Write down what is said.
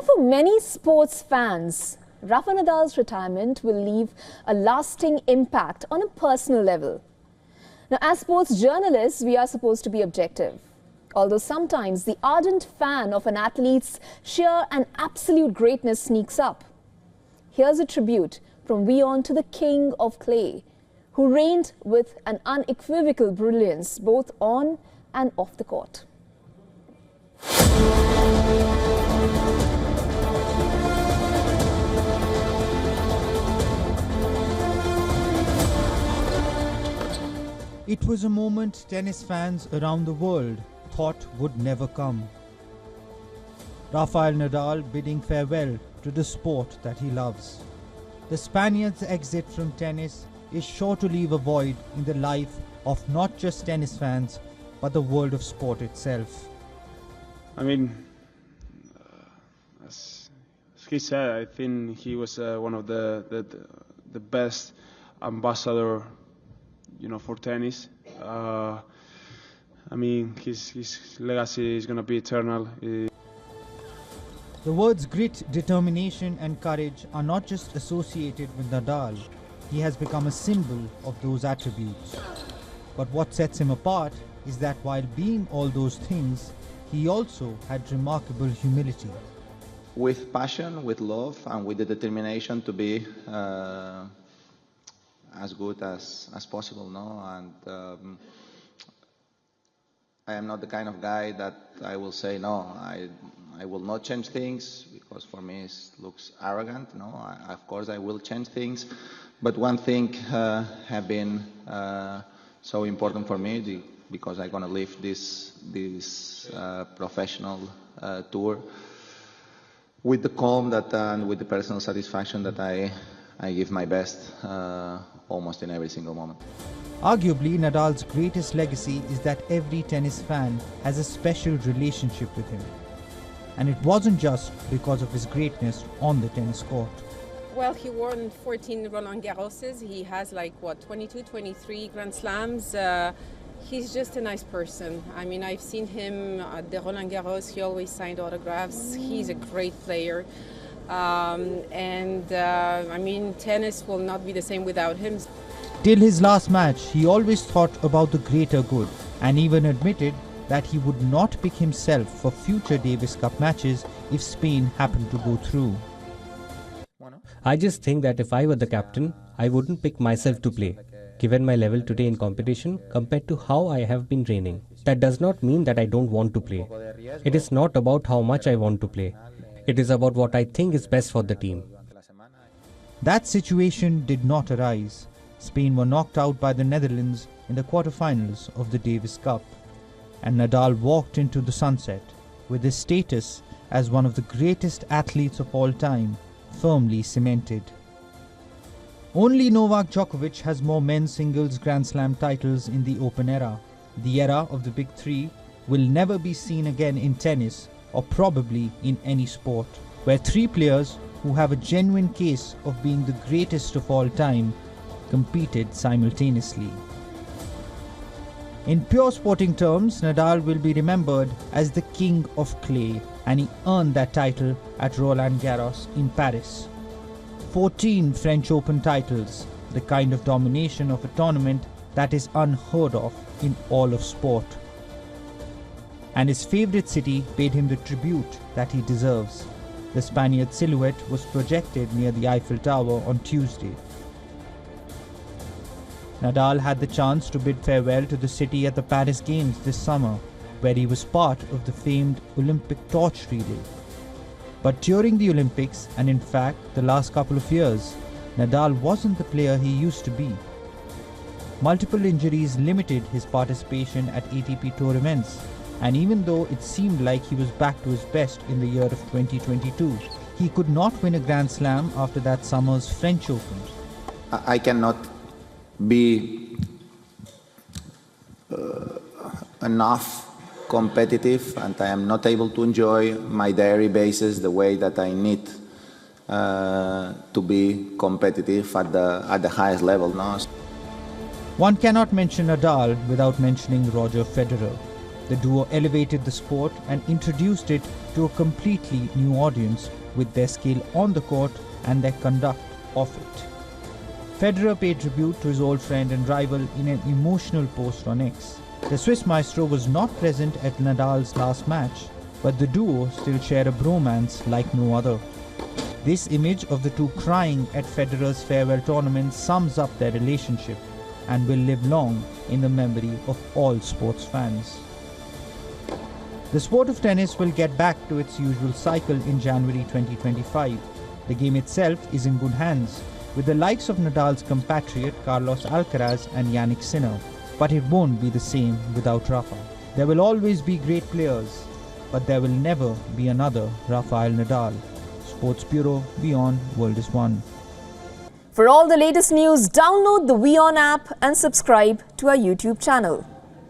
for many sports fans, Rafael Nadal's retirement will leave a lasting impact on a personal level. Now, as sports journalists, we are supposed to be objective. Although sometimes the ardent fan of an athlete's sheer and absolute greatness sneaks up. Here's a tribute from WION to the king of clay, who reigned with an unequivocal brilliance both on and off the court. It was a moment tennis fans around the world thought would never come. Rafael Nadal bidding farewell to the sport that he loves. The Spaniard's exit from tennis is sure to leave a void in the life of not just tennis fans, but the world of sport itself. I mean, as he said, I think he was one of the best ambassador, for tennis. I mean, his legacy is going to be eternal. The words grit, determination and courage are not just associated with Nadal. He has become a symbol of those attributes. But what sets him apart is that while being all those things, he also had remarkable humility. With passion, with love, and with the determination to be as good as possible, no? And I am not the kind of guy that I will say, no, I will not change things, because for me it looks arrogant, no? Of course I will change things, but one thing have been so important for me, because I'm going to leave this professional tour with the calm that and with the personal satisfaction that I give my best almost in every single moment. Arguably, Nadal's greatest legacy is that every tennis fan has a special relationship with him. And it wasn't just because of his greatness on the tennis court. Well, he won 14 Roland Garroses. He has 22, 23 Grand Slams. He's just a nice person. I mean, I've seen him at the Roland Garros. He always signed autographs. He's a great player. I mean, tennis will not be the same without him. Till his last match, he always thought about the greater good and even admitted that he would not pick himself for future Davis Cup matches if Spain happened to go through. I just think that if I were the captain, I wouldn't pick myself to play, given my level today in competition compared to how I have been training. That does not mean that I don't want to play. It is not about how much I want to play. It is about what I think is best for the team. That situation did not arise. Spain were knocked out by the Netherlands in the quarterfinals of the Davis Cup, and Nadal walked into the sunset with his status as one of the greatest athletes of all time firmly cemented. Only Novak Djokovic has more men's singles Grand Slam titles in the Open era. The era of the Big Three will never be seen again in tennis, or probably in any sport, where three players who have a genuine case of being the greatest of all time competed simultaneously. In pure sporting terms, Nadal will be remembered as the king of clay, and he earned that title at Roland Garros in Paris. 14 French Open titles, the kind of domination of a tournament that is unheard of in all of sport. And his favorite city paid him the tribute that he deserves. The Spaniard's silhouette was projected near the Eiffel Tower on Tuesday. Nadal had the chance to bid farewell to the city at the Paris Games this summer, where he was part of the famed Olympic torch relay. But during the Olympics, and in fact the last couple of years, Nadal wasn't the player he used to be. Multiple injuries limited his participation at ATP Tour events, and even though it seemed like he was back to his best in the year of 2022, he could not win a Grand Slam after that summer's French Open. I cannot be enough competitive, and I am not able to enjoy my daily basis the way that I need to be competitive at the highest level now. One cannot mention Nadal without mentioning Roger Federer. The duo elevated the sport and introduced it to a completely new audience with their skill on the court and their conduct off it. Federer paid tribute to his old friend and rival in an emotional post on X. The Swiss maestro was not present at Nadal's last match, but the duo still share a bromance like no other. This image of the two crying at Federer's farewell tournament sums up their relationship and will live long in the memory of all sports fans. The sport of tennis will get back to its usual cycle in January 2025. The game itself is in good hands, with the likes of Nadal's compatriot Carlos Alcaraz and Yannick Sinner. But it won't be the same without Rafa. There will always be great players, but there will never be another Rafael Nadal. Sports Bureau, WION World is One. For all the latest news, download the WION app and subscribe to our YouTube channel.